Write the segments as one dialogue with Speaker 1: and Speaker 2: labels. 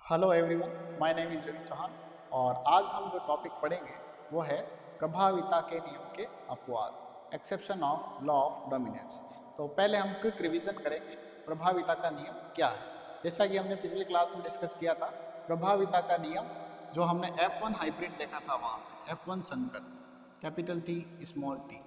Speaker 1: Hello everyone, my name is Ravi Chauhan और आज हम जो टॉपिक पढ़ेंगे वो है प्रभाविता के नियम के अपवाद, exception of law of dominance. तो पहले हम क्विक रिवीजन करेंगे प्रभाविता का नियम क्या है। जैसा कि हमने पिछले क्लास में डिस्कस किया था, प्रभाविता का नियम जो हमने F1 हाइब्रिड देखा था, वहाँ पे F1 संकर कैपिटल T स्मॉल t,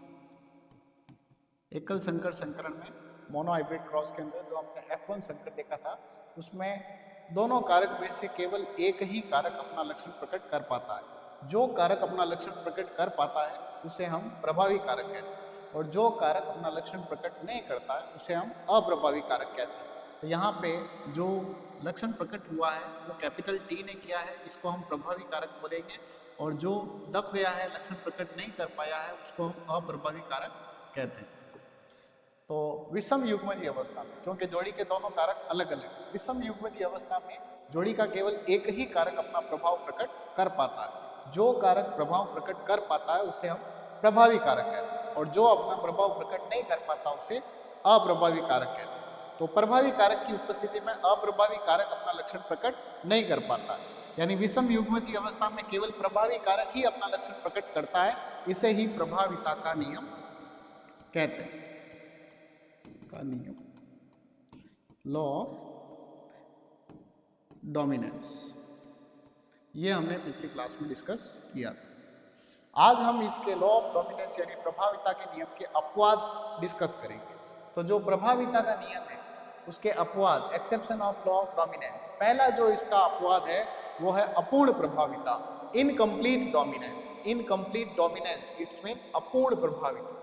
Speaker 1: एकल संकर संकरण में मोनो हाइब्रिड क्रॉस के अंदर जो हमने F1 संकर देखा था, उसमें दोनों कारक में से केवल एक ही कारक अपना लक्षण प्रकट कर पाता है। जो कारक अपना लक्षण प्रकट कर पाता है उसे हम प्रभावी कारक कहते हैं, और जो कारक अपना लक्षण प्रकट नहीं करता है उसे हम अप्रभावी कारक कहते हैं। तो यहाँ पे जो लक्षण प्रकट हुआ है वो कैपिटल T ने किया है, इसको हम प्रभावी कारक बोलेंगे, और जो दब गया है, लक्षण प्रकट नहीं कर पाया है, उसको हम अप्रभावी कारक कहते हैं। तो विषम युग्मजीय अवस्था में, क्योंकि जोड़ी के दोनों कारक अलग अलग हैं, विषम युग्मजीय अवस्था में जोड़ी का केवल एक ही कारक अपना प्रभाव प्रकट कर पाता है। जो कारक प्रभाव प्रकट कर पाता है उसे हम प्रभावी कारक कहते हैं, और जो अपना प्रभाव प्रकट नहीं कर पाता उसे अप्रभावी कारक कहते हैं। तो प्रभावी कारक की उपस्थिति में अप्रभावी कारक अपना लक्षण प्रकट नहीं कर पाता है, यानी विषम युग्मजीय अवस्था में केवल प्रभावी कारक ही अपना लक्षण प्रकट करता है। इसे ही प्रभाविता का नियम कहते हैं, का नियम, लॉ ऑफ डोमिनेंस। ये हमने पिछली क्लास में डिस्कस किया था। आज हम इसके लॉ ऑफ डोमिनेंस यानी प्रभाविता के नियम के अपवाद डिस्कस करेंगे। तो जो प्रभाविता का नियम है उसके अपवाद, exception of law of dominance, पहला जो इसका अपवाद है वो है अपूर्ण प्रभाविता, incomplete dominance. Incomplete dominance it's mean अपूर्ण प्रभाविता।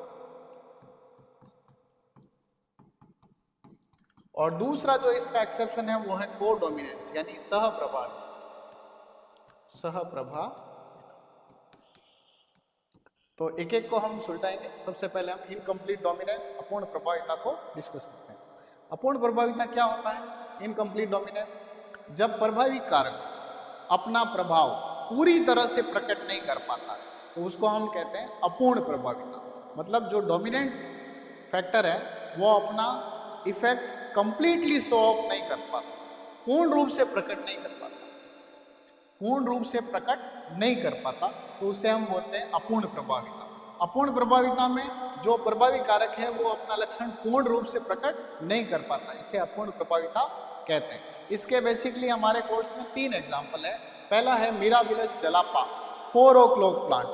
Speaker 1: और दूसरा जो इसका एक्सेप्शन है वो है को डोमिनेंस यानी सहप्रभाविता। सहप्रभाविता, तो एक एक को हम सुलटाएंगे। सबसे पहले हम इनकम्प्लीट डोमिनेंस, अपूर्ण प्रभाविता को डिस्कस करते हैं। अपूर्ण प्रभाविता क्या होता है? इनकम्प्लीट डोमिनेंस, जब प्रभावी कारक अपना प्रभाव पूरी तरह से प्रकट नहीं कर पाता तो उसको हम कहते हैं अपूर्ण प्रभाविता। मतलब जो डोमिनेंट फैक्टर है वो अपना इफेक्ट कंप्लीटली शो ऑफ नहीं कर पाता, पूर्ण रूप से प्रकट नहीं कर पाता, पूर्ण रूप से प्रकट नहीं कर पाता, तो उसे हम बोलते हैं अपूर्ण प्रभाविता। अपूर्ण प्रभाविता में जो प्रभावी कारक है वो अपना लक्षण पूर्ण रूप से प्रकट नहीं कर पाता, इसे अपूर्ण प्रभाविता कहते हैं। इसके बेसिकली हमारे कोर्स में 3 एग्जाम्पल है। पहला है मिराबिलस जलापा, 4 o'clock प्लांट,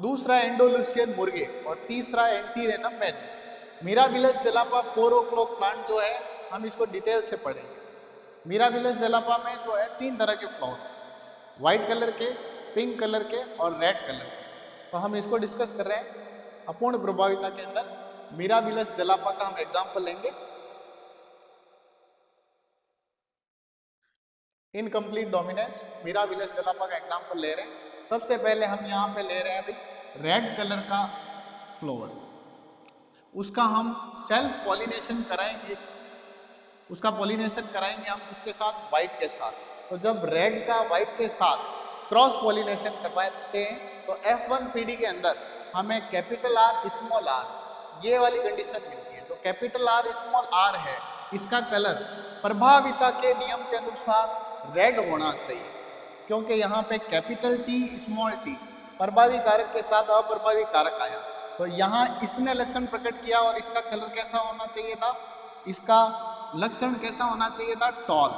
Speaker 1: दूसरा एंडोलुसियन मुर्गे, और तीसरा एंटीरेनम मैजिस। मिराबिलस जलापा 4 o'clock प्लांट जो है हम इसको डिटेल से पढ़ेंगे। मिराबिलस जलापा में जो है 3 तरह के फ्लावर, व्हाइट कलर के, पिंक कलर के और रेड कलर के। तो हम इसको डिस्कस कर रहे हैं अपूर्ण प्रभाविता के अंदर। मिराबिलस जलापा का हम एग्जाम्पल लेंगे। इनकम्प्लीट डोमिनेंस, मिराबिलस जलापा का एग्जाम्पल ले रहे हैं। सबसे पहले हम यहाँ पे ले रहे हैं अभी रेड कलर का फ्लावर, उसका हम सेल्फ पॉलिनेशन कराएंगे। उसका पॉलिनेशन कराएंगे हम इसके साथ, व्हाइट के साथ। तो जब रेड का व्हाइट के साथ क्रॉस पॉलिनेशन करवाते हैं तो F1 पीढ़ी के अंदर हमें कैपिटल R स्मॉल r, ये वाली कंडीशन मिलती है। जो कैपिटल R स्मॉल r है इसका कलर प्रभाविता के नियम के अनुसार रेड होना चाहिए, क्योंकि यहाँ पे कैपिटल T स्मॉल t प्रभावी कारक के साथ अप्रभावी कारक आया, तो यहाँ इसने लक्षण प्रकट किया और इसका कलर कैसा होना चाहिए था? इसका लक्षण कैसा होना चाहिए था? टॉल,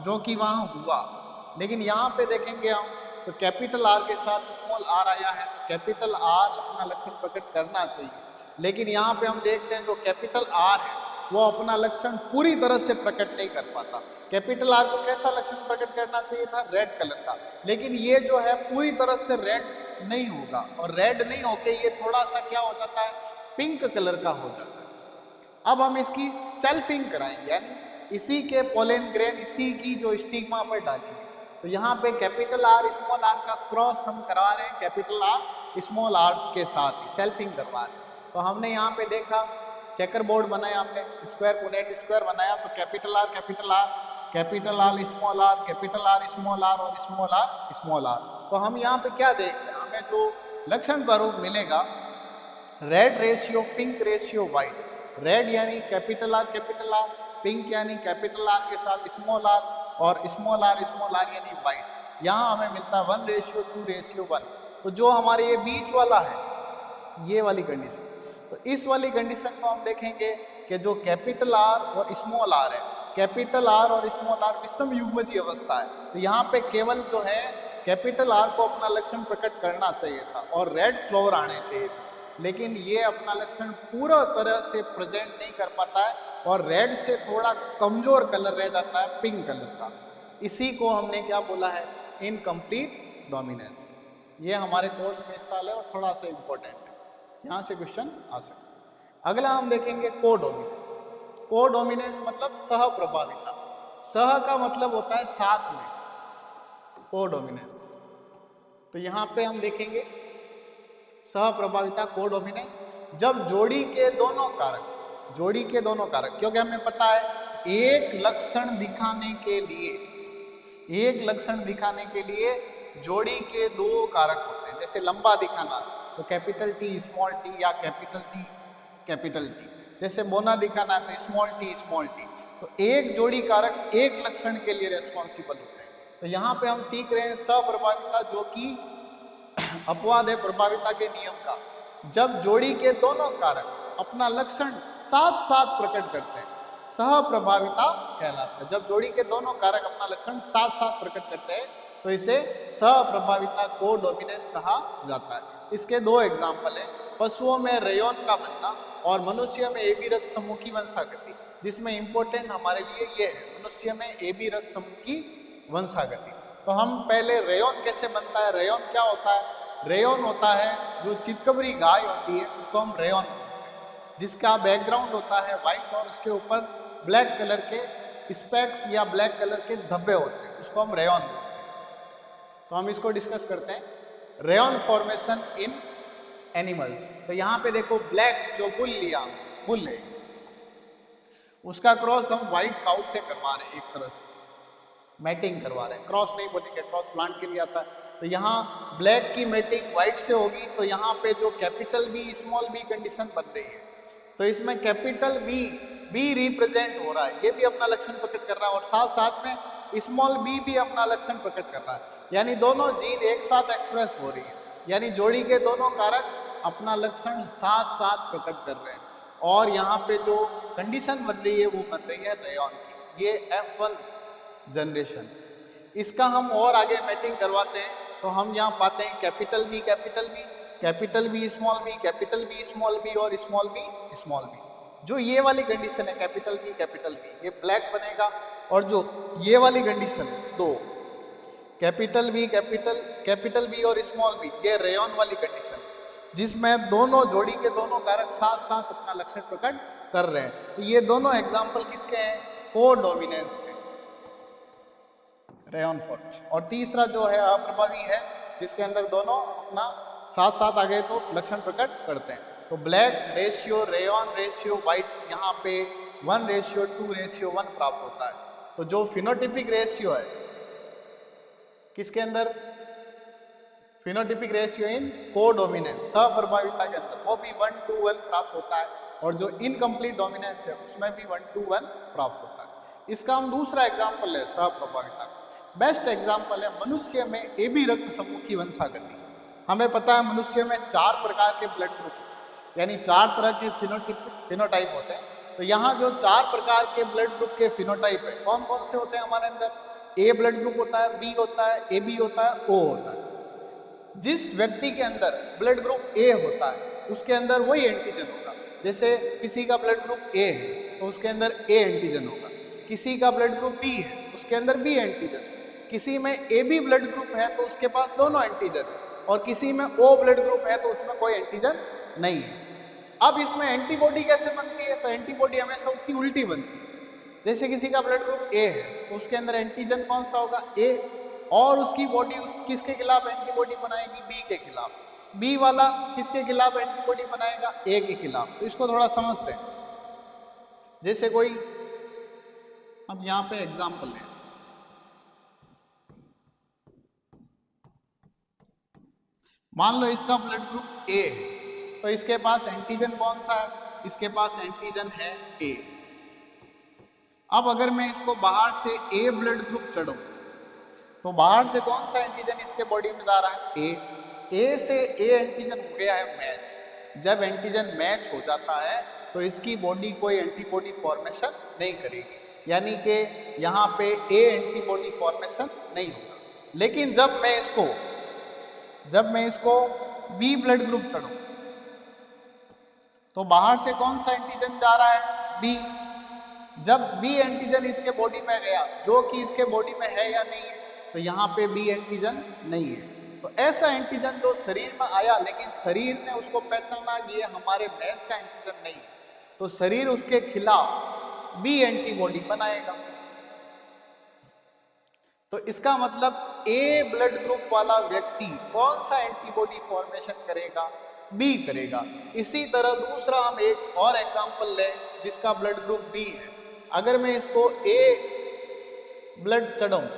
Speaker 1: जो कि वहाँ हुआ। लेकिन यहाँ पे देखेंगे हम तो कैपिटल R के साथ स्मॉल r आया है, तो कैपिटल R अपना लक्षण प्रकट करना चाहिए। लेकिन यहाँ पे हम देखते हैं जो कैपिटल R है वो अपना लक्षण पूरी तरह से प्रकट नहीं कर पाता। कैपिटल R को कैसा लक्षण प्रकट करना चाहिए था? रेड कलर का, लेकिन ये जो है पूरी तरह से रेड नहीं होगा, और रेड नहीं होके ये थोड़ा सा क्या हो जाता है? पिंक कलर का हो जाता है। अब हम इसकी सेल्फिंग कराएंगे, यानी इसी के पोलन ग्रेन, इसी की जो स्टिग्मा पर डालेंगे। तो यहाँ पे कैपिटल R स्मॉल r का क्रॉस हम करा रहे हैं कैपिटल R स्मॉल r के साथ ही सेल्फिंग करवा रहे हैं। तो हमने यहाँ पे देखा चेकर बोर्ड बनाया, हमने स्क्वायर पुनेट स्क्वायर बनाया, तो capital R capital R, capital R small r, capital R small r और स्मॉल r। तो हम यहाँ पे क्या देख रहे हैं? हमें जो लक्षण प्रारूप मिलेगा red ratio pink ratio white. Red यानी कैपिटल R, पिंक यानी कैपिटल R के साथ स्मॉल r, और स्मॉल आर यानी वाइट। यहाँ हमें मिलता है 1:2:1। तो जो हमारे ये बीच वाला है, ये वाली कंडीशन, तो इस वाली कंडीशन को हम देखेंगे कि जो कैपिटल आर और स्मॉल आर है, कैपिटल आर और स्मॉल आर विषम युग्मजीय अवस्था है, तो यहाँ पे केवल जो है कैपिटल आर को अपना लक्षण प्रकट करना चाहिए था और रेड फ्लावर आने चाहिए था, लेकिन ये अपना लक्षण पूरा तरह से प्रेजेंट नहीं कर पाता है और रेड से थोड़ा कमजोर कलर रह जाता है, पिंक कलर का। इसी को हमने क्या बोला है, इनकम्प्लीट डोमिनेंस। ये हमारे कोर्स में इस साल है और थोड़ा सा इंपॉर्टेंट है, यहाँ से क्वेश्चन आ सकता है। अगला हम देखेंगे कोडोमिनेंस। कोडोमिनेंस मतलब सह प्रभाविता। सह का मतलब होता है साथ में, कोडोमिनेंस। तो यहाँ पे हम देखेंगे सह प्रभाविता, कोडोमिनेंस, जब जोड़ी के दोनों कारक, जोड़ी के दोनों कारक, क्योंकि हमें पता है एक लक्षण दिखाने के लिए, एक लक्षण दिखाने के लिए जोड़ी के दो कारक होते हैं। जैसे लंबा दिखाना तो कैपिटल टी स्मॉल टी या कैपिटल टी कैपिटल टी, जैसे बोना दिखाना है तो स्मॉल टी। तो एक जोड़ी कारक एक लक्षण के लिए रेस्पॉन्सिबल होते हैं। तो यहाँ पे हम सीख रहे हैं सप्रभाविता, जो कि अपवाद है प्रभाविता के नियम का। जब जोड़ी के दोनों कारक अपना लक्षण साथ साथ प्रकट करते हैं, सह प्रभाविता कहलाता है। जब जोड़ी के दोनों कारक अपना लक्षण साथ साथ प्रकट करते हैं तो इसे सह प्रभाविता कोडोमिनेंस कहा जाता है। इसके दो एग्जाम्पल है, पशुओं में रेयॉन का बनना और मनुष्य में एबी रक्त समूह की वंशागति, जिसमें इंपॉर्टेंट हमारे लिए ये है, मनुष्य में एबी रक्त समूह की वंशागति। तो हम पहले रेयॉन कैसे बनता है, रेयॉन क्या होता है, रेयॉन होता है जो चितकबरी गाय होती है उसको हम रेयॉन बोलते हैं, जिसका बैकग्राउंड होता है व्हाइट और उसके ऊपर ब्लैक कलर के स्पेक्स या ब्लैक कलर के धब्बे होते हैं, उसको हम रेयॉन बोलते हैं। तो हम इसको डिस्कस करते हैं, रेयॉन फॉर्मेशन इन एनिमल्स। तो यहाँ पे देखो ब्लैक जो बुल लिया, बुल है, उसका क्रॉस हम व्हाइट काउ से करवा रहे हैं, एक तरह से मैटिंग करवा रहे हैं। क्रॉस नहीं बोलेंगे, क्रॉस प्लांट के लिए आता है। तो यहाँ ब्लैक की मैटिंग व्हाइट से होगी, तो यहाँ पे जो capital B small B condition बन रही है, तो इसमें कैपिटल बी रिप्रेजेंट हो रहा है, ये भी अपना लक्षण प्रकट कर रहा है और साथ साथ में स्मॉल बी भी अपना लक्षण प्रकट कर रहा है, यानी दोनों जीन एक साथ एक्सप्रेस हो रही है, यानी जोड़ी के दोनों कारक अपना लक्षण साथ साथ प्रकट कर रहे हैं। और यहाँ पे जो कंडीशन बन रही है वो बन रही है रेयॉन की, ये F1 जनरेशन। इसका हम और आगे मैटिंग करवाते हैं तो हम यहाँ पाते हैं capital B small B, capital B small B और स्मॉल बी। जो ये वाली कंडीशन है कैपिटल बी, ये ब्लैक बनेगा, और जो ये वाली कंडीशन है दो कैपिटल बी और स्मॉल बी, ये रेयॉन वाली कंडीशन, जिसमें दोनों जोड़ी के दोनों कारक साथ साथ अपना लक्षण प्रकट कर रहे हैं। तो ये दोनों एग्जाम्पल किसके हैं, कोडोमिनेंस के, रेयॉन फॉर्मेशन। और तीसरा जो है अप्रभावी है, जिसके अंदर दोनों अपना साथ साथ आ गए तो लक्षण प्रकट करते हैं। तो black ratio, rayon ratio, white यहाँ पे 1:2:1 प्राप्त होता है। तो जो फिनोटिपिक रेशियो है किसके अंदर, फिनोटिपिक रेशियो इन कोडोमिनेंस, सप्रभाविता के अंदर, वो भी 1:1 प्राप्त होता है, और जो इनकम्प्लीट डोमिनेंस है उसमें भी 1:1 प्राप्त होता है। इसका हम दूसरा एग्जाम्पल है सप्रभाविता का, बेस्ट एग्जाम्पल है मनुष्य में एबी रक्त समूह की वंशागति। हमें पता है मनुष्य में 4 प्रकार के ब्लड ग्रुप, यानी 4 तरह के फिनोटाइप होते हैं। तो यहाँ जो 4 प्रकार के ब्लड ग्रुप के फिनोटाइप है, कौन कौन से होते हैं हमारे अंदर, ए ब्लड ग्रुप होता है, बी होता है, ए बी होता है, ओ होता है। जिस व्यक्ति के अंदर ब्लड ग्रुप ए होता है उसके अंदर वही एंटीजन होगा। जैसे किसी का ब्लड ग्रुप ए है तो उसके अंदर ए एंटीजन होगा, किसी का ब्लड ग्रुप बी है उसके अंदर बी एंटीजन, किसी में ए बी ब्लड ग्रुप है तो उसके पास दोनों एंटीजन है, और किसी में ओ ब्लड ग्रुप है तो उसमें कोई एंटीजन नहीं है। अब इसमें एंटीबॉडी कैसे बनती है, तो एंटीबॉडी हमेशा उसकी उल्टी बनती है। जैसे किसी का ब्लड ग्रुप ए है तो उसके अंदर एंटीजन कौन सा होगा, ए, और उसकी बॉडी किसके खिलाफ एंटीबॉडी बनाएगी, बी के खिलाफ। बी वाला किसके खिलाफ एंटीबॉडी बनाएगा, ए के खिलाफ। तो इसको थोड़ा समझते हैं। जैसे कोई, अब यहाँ पे एग्जाम्पल है, मान लो इसका ब्लड ग्रुप ए है, तो इसके पास एंटीजन कौन सा है, इसके पास एंटीजन है ए। अब अगर मैं इसको बाहर से ए ब्लड ग्रुप चढ़ूं तो बाहर से कौन सा एंटीजन इसके बॉडी में जा रहा है? ए से ए एंटीजन हो गया है मैच। जब एंटीजन मैच हो जाता है तो इसकी बॉडी कोई एंटीबॉडी फॉर्मेशन नहीं करेगी, यानी कि यहाँ पे ए एंटीबॉडी फॉर्मेशन नहीं होगा। लेकिन जब मैं इसको बी ब्लड ग्रुप चढ़ूं तो बाहर से कौन सा एंटीजन जा रहा है? बी। जब बी एंटीजन इसके बॉडी में गया, जो कि इसके बॉडी में है या नहीं है, तो यहाँ पे बी एंटीजन नहीं है। तो ऐसा एंटीजन जो शरीर में आया लेकिन शरीर ने उसको पहचाना कि ये हमारे मैच का एंटीजन नहीं है, तो शरीर उसके खिलाफ बी एंटीबॉडी बनाएगा। तो इसका मतलब ए ब्लड ग्रुप वाला व्यक्ति कौन सा एंटीबॉडी फॉर्मेशन करेगा? बी करेगा। इसी तरह दूसरा हम एक और एग्जांपल लें जिसका ब्लड ग्रुप बी है। अगर मैं इसको ए ब्लड चढ़ाऊं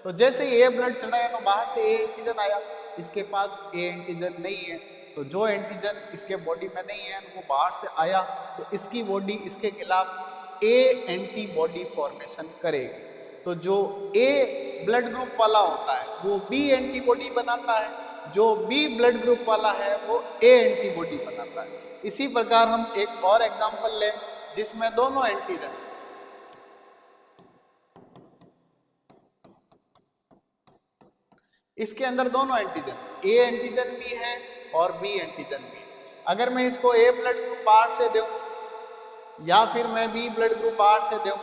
Speaker 1: तो जैसे ए ब्लड चढ़ाया तो बाहर से ए एंटीजन आया, इसके पास ए एंटीजन नहीं है, तो जो एंटीजन इसके बॉडी में नहीं है वो बाहर से आया, तो इसकी बॉडी इसके खिलाफ ए एंटीबॉडी फॉर्मेशन करेगी। तो जो ए ब्लड ग्रुप वाला होता है वो बी एंटीबॉडी बनाता है, जो बी ब्लड ग्रुप वाला है वो ए एंटीबॉडी बनाता है। इसी प्रकार हम एक और एग्जांपल लें जिसमें दोनों एंटीजन, इसके अंदर दोनों एंटीजन, ए एंटीजन भी है और बी एंटीजन भी है। अगर मैं इसको ए ब्लड ग्रुप बाहर से दूं या फिर मैं बी ब्लड ग्रुप बाहर से दूं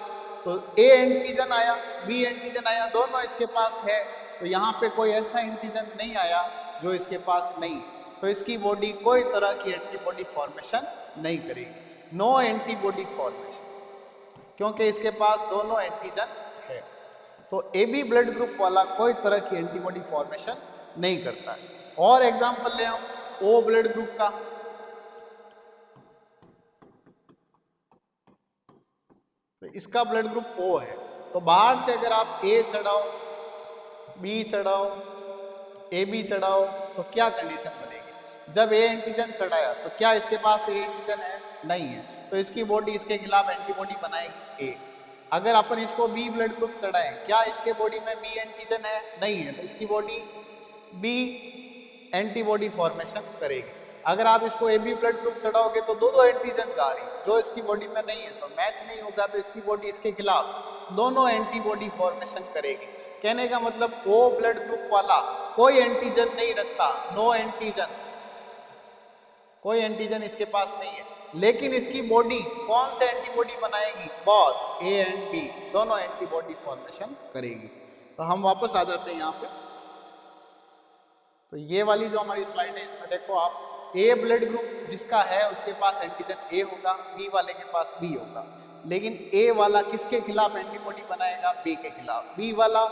Speaker 1: तो ए एंटीजन आया, बी एंटीजन आया, दोनों इसके पास है, तो यहाँ पे कोई ऐसा एंटीजन नहीं आया जो इसके पास नहीं, तो इसकी बॉडी कोई तरह की एंटीबॉडी फॉर्मेशन नहीं करेगी, नो एंटीबॉडी फॉर्मेशन, क्योंकि इसके पास दोनों एंटीजन है। तो ए बी ब्लड ग्रुप वाला कोई तरह की एंटीबॉडी फॉर्मेशन नहीं करता है। और एग्जांपल ले हम ओ ब्लड ग्रुप का। तो इसका ब्लड ग्रुप ओ है, तो बाहर से अगर आप ए चढ़ाओ, बी चढ़ाओ, ए बी चढ़ाओ तो क्या कंडीशन बनेगी? जब ए एंटीजन चढ़ाया तो क्या इसके पास ए एंटीजन है? नहीं है, तो इसकी बॉडी इसके खिलाफ एंटीबॉडी बनाएगी ए। अगर अपन इसको बी ब्लड ग्रुप चढ़ाएं, क्या इसके बॉडी में बी एंटीजन है? नहीं है, तो इसकी बॉडी बी एंटीबॉडी फॉर्मेशन करेगी। अगर आप इसको ए बी ब्लड ग्रुप चढ़ाओगे तो दो एंटीजन जा रही जो इसकी बॉडी में नहीं है, तो मैच नहीं होगा, तो इसकी बॉडी इसके खिलाफ दोनों एंटीबॉडी फॉर्मेशन करेगी। कहने का मतलब ओ ब्लड ग्रुप वाला कोई एंटीजन नहीं रखता, नो एंटीजन, कोई एंटीजन इसके पास नहीं है, लेकिन इसकी बॉडी कौन से एंटीबॉडी बनाएगी? बोथ ए एंड बी दोनों एंटीबॉडी फॉर्मेशन करेगी। तो हम वापस आ जाते हैं यहाँ पे। तो ये वाली जो हमारी स्लाइड है इसमें देखो आप, ए ब्लड ग्रुप जिसका है उसके पास एंटीजन ए होगा, बी वाले के पास बी होगा, लेकिन ए वाला किसके खिलाफ एंटीबॉडी बनाएगा? बी के खिलाफ, बी वाला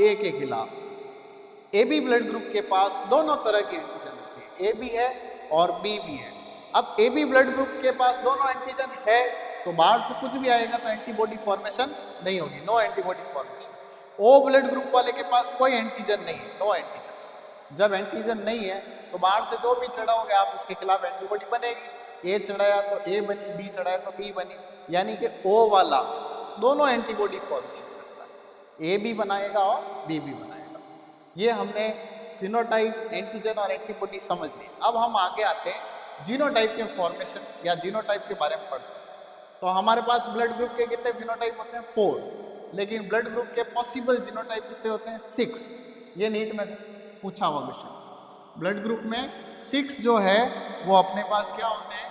Speaker 1: ए के खिलाफ। ए बी ब्लड ग्रुप के पास दोनों तरह के एंटीजन होते हैं, ए भी है और बी भी है। अब ए बी ब्लड ग्रुप के पास दोनों एंटीजन है तो बाहर से कुछ भी आएगा तो एंटीबॉडी फॉर्मेशन नहीं होगी, no antibody formation. O blood group वाले के पास कोई एंटीजन नहीं है, नो एंटीजन। जब एंटीजन नहीं है तो बाहर से जो भी चढ़ाओगे आप उसके खिलाफ एंटीबॉडी बनेगी। ए चढ़ाया तो ए बनी, बी चढ़ाया तो बी बनी, यानी कि ओ वाला दोनों एंटीबॉडी फॉर्मेशन करता है, ए भी बनाएगा और बी भी बनाएगा। ये हमने फिनोटाइप, एंटीजन और एंटीबॉडी समझ ली। अब हम आगे आते हैं जीनोटाइप के फॉर्मेशन या जीनोटाइप के बारे में पढ़ते हैं। तो हमारे पास ब्लड ग्रुप के कितने फिनोटाइप होते हैं? 4, लेकिन ब्लड ग्रुप के पॉसिबल जीनोटाइप कितने होते हैं? 6। ये नीट में पूछा हुआ क्वेश्चन। ब्लड ग्रुप में 6 जो है वो अपने पास क्या होते हैं?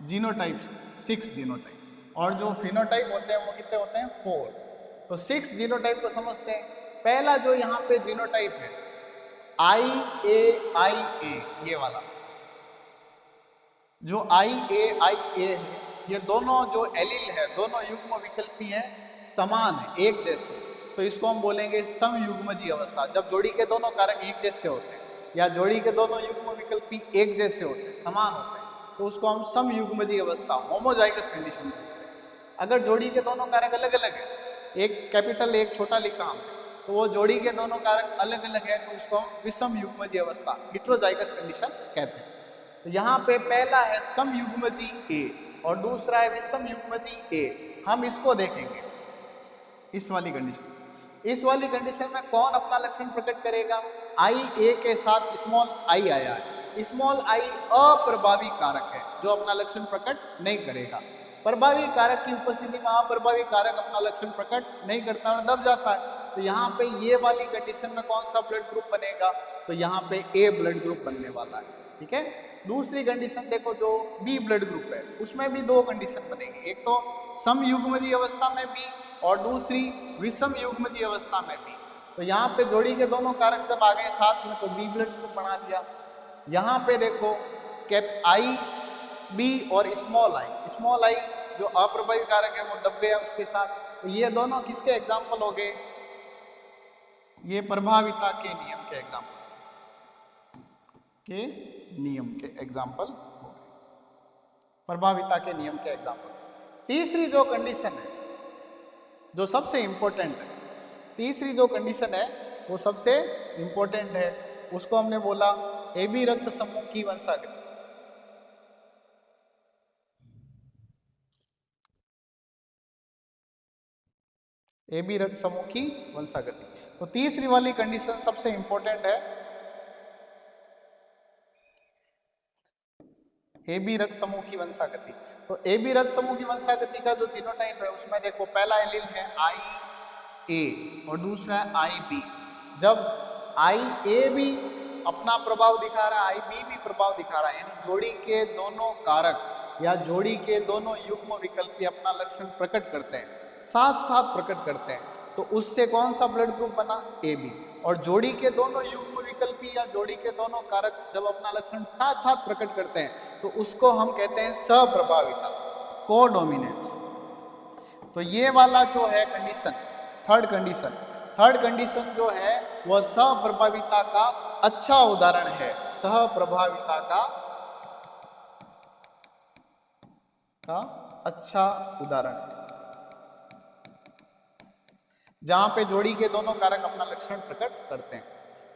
Speaker 1: Genotype, 6 genotype. और जो फिनोटाइप होते हैं वो कितने होते हैं? 4। तो 6 जीनोटाइप को समझते हैं। पहला जो यहाँ पे जीनोटाइप है IA ये वाला, जो IA है, ये दोनों जो एलील है, दोनों युग्म विकल्पी हैं, समान है, एक जैसे, तो इसको हम बोलेंगे समयुग्मजी अवस्था। जब जोड़ी के दोनों कारक एक जैसे होते हैं या जोड़ी के दोनों युग्म विकल्पी एक जैसे होते हैं, समान होते हैं, तो उसको हम समयुग्मजी अवस्था, होमोजाइगस कंडीशन बोलते हैं। अगर जोड़ी के दोनों कारक अलग अलग है, एक कैपिटल एक छोटा लिखा हमने, तो वो जोड़ी के दोनों कारक अलग अलग है, तो उसको हम विषम युग्मजी अवस्था, हेटेरोजाइगस कंडीशन कहते हैं। तो यहाँ पे पहला है समयुग्मजी ए और दूसरा है विषम युग्मजी ए। हम इसको देखेंगे, इस वाली कंडीशन। इस वाली कंडीशन में कौन अपना लक्षण प्रकट करेगा? आई ए के साथ स्मॉल आई आया है, स्मॉल आई अप्रभावी कारक है जो अपना लक्षण प्रकट नहीं करेगा। प्रभावी कारक की उपस्थिति में अप्रभावी कारक अपना लक्षण प्रकट नहीं करता और दब जाता है। तो यहाँ पे ये वाली कंडीशन में कौन सा ब्लड ग्रुप बनेगा? तो यहाँ पे ए ब्लड ग्रुप बनने वाला है, ठीक है। दूसरी कंडीशन देखो जो बी ब्लड ग्रुप है, उसमें भी दो कंडीशन बनेगी, एक तो समयुग्मजीय अवस्था में बी और दूसरी विषम युग्मजीय अवस्था में बी। तो यहाँ पे जोड़ी के दोनों कारक जब आ गए साथ में तो बी ब्लड ग्रुप बना दिया। यहाँ पे देखो कैप आई बी और स्मॉल आई जो अप्रभावी कारक है वो दब गया उसके साथ। तो ये दोनों किसके एग्जाम्पल हो गए? ये प्रभाविता के नियम के एग्जाम्पल हो गए, प्रभाविता के नियम के एग्जाम्पल। तीसरी जो कंडीशन है जो सबसे इंपॉर्टेंट है, तीसरी जो कंडीशन है वो सबसे इंपॉर्टेंट है, उसको हमने बोला एबी रक्त समूह की वंशागति। एबी रक्त समूह की वंशागति। तो तीसरी वाली कंडीशन सबसे इंपॉर्टेंट है, एबी रक्त समूह की वंशागति। तो एबी रक्त समूह की वंशागति का जो जीनोटाइप है उसमें देखो पहला एलील है आई ए और दूसरा है आई बी। जब आई ए भी अपना प्रभाव दिखा रहा है, आई बी भी प्रभाव दिखा रहा है, यानी जोड़ी के दोनों कारक या जोड़ी के दोनों युग्म विकल्पी अपना लक्षण प्रकट करते हैं, साथ साथ प्रकट करते हैं, तो उससे कौन सा ब्लड ग्रुप बना? A B. और जोड़ी के दोनों युग्म विकल्पी या जोड़ी के दोनों कारक जब अपना लक्षण साथ साथ प्रकट करते हैं तो उसको हम कहते हैं सप्रभाविता, कोडोमिनेंस। तो ये वाला जो है कंडीशन, थर्ड कंडीशन जो है वह सप्रभाविता का अच्छा उदाहरण है, सहप्रभाविता का अच्छा उदाहरण, जहां पे जोड़ी के दोनों कारक अपना लक्षण प्रकट करते हैं।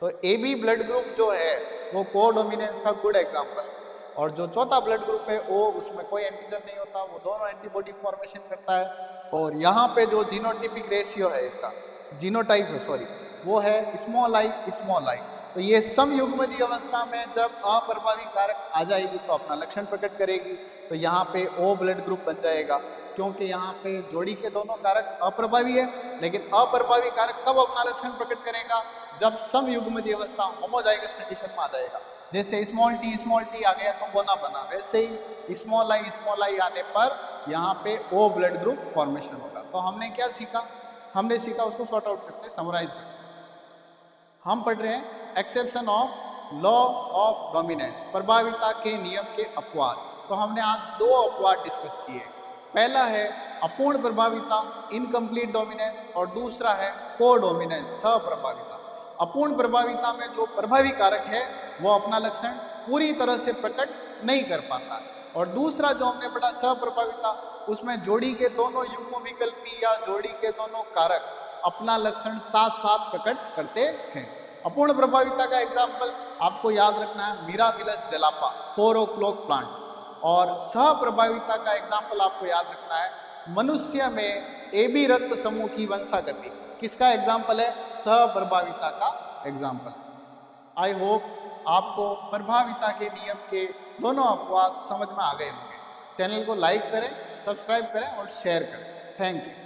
Speaker 1: तो ए बी ब्लड ग्रुप जो है वो कोडोमिनेंस का गुड एग्जांपल। और जो चौथा ब्लड ग्रुप है वो उसमें कोई एंटीजन नहीं होता, वो दोनों एंटीबॉडी फॉर्मेशन करता है। और यहाँ पे जो जीनोटिपिक रेशियो है इसका, जीनोटाइप है सॉरी, वो है स्मॉल आई। तो ये समयुग्मजीय अवस्था में जब अप्रभावी कारक आ जाएगी तो अपना लक्षण प्रकट करेगी। तो यहाँ पे ओ ब्लड ग्रुप बन जाएगा, क्योंकि यहाँ पे जोड़ी के दोनों कारक अप्रभावी है, लेकिन अप्रभावी कारक कब अपना लक्षण प्रकट करेगा? जब समयुग्मजीय अवस्था होमोजाइगस कंडीशन में आ जाएगा। जैसे स्मॉल टी आ गया तो गोना बना, वैसे ही स्मॉल आई आने पर यहाँ पे ओ ब्लड ग्रुप फॉर्मेशन होगा। तो हमने क्या सीखा? हमने सीखा, उसको सॉर्ट आउट करते, समराइज करते। हम पढ़ रहे हैं exception of law of dominance, प्रभाविता के नियम के अपवाद। तो हमने आज दो अपवाद डिस्कस किए। पहला है अपूर्ण प्रभाविता, इनकम्प्लीट डोमिनेंस, और दूसरा है कोडोमिनेंस, सप्रभाविता। अपूर्ण प्रभाविता में जो प्रभावी कारक है वो अपना लक्षण पूरी तरह से प्रकट नहीं कर पाता, और दूसरा जो हमने पढ़ा सप्रभाविता, उसमें जोड़ी के दोनों युग्म विकल्पी या जोड़ी के दोनों कारक अपना लक्षण साथ साथ प्रकट करते हैं। अपूर्ण प्रभाविता का एग्जाम्पल आपको याद रखना है मिराबिलस जलापा, 4 o'clock प्लांट। और सहप्रभाविता का एग्जाम्पल आपको याद रखना है मनुष्य में एबी रक्त समूह की वंशागति। किसका एग्जाम्पल है? सहप्रभाविता का एग्जाम्पल। आई होप आपको प्रभाविता के नियम के दोनों अपवाद समझ में आ गए होंगे। चैनल को लाइक करें, सब्सक्राइब करें और शेयर करें। Thank you.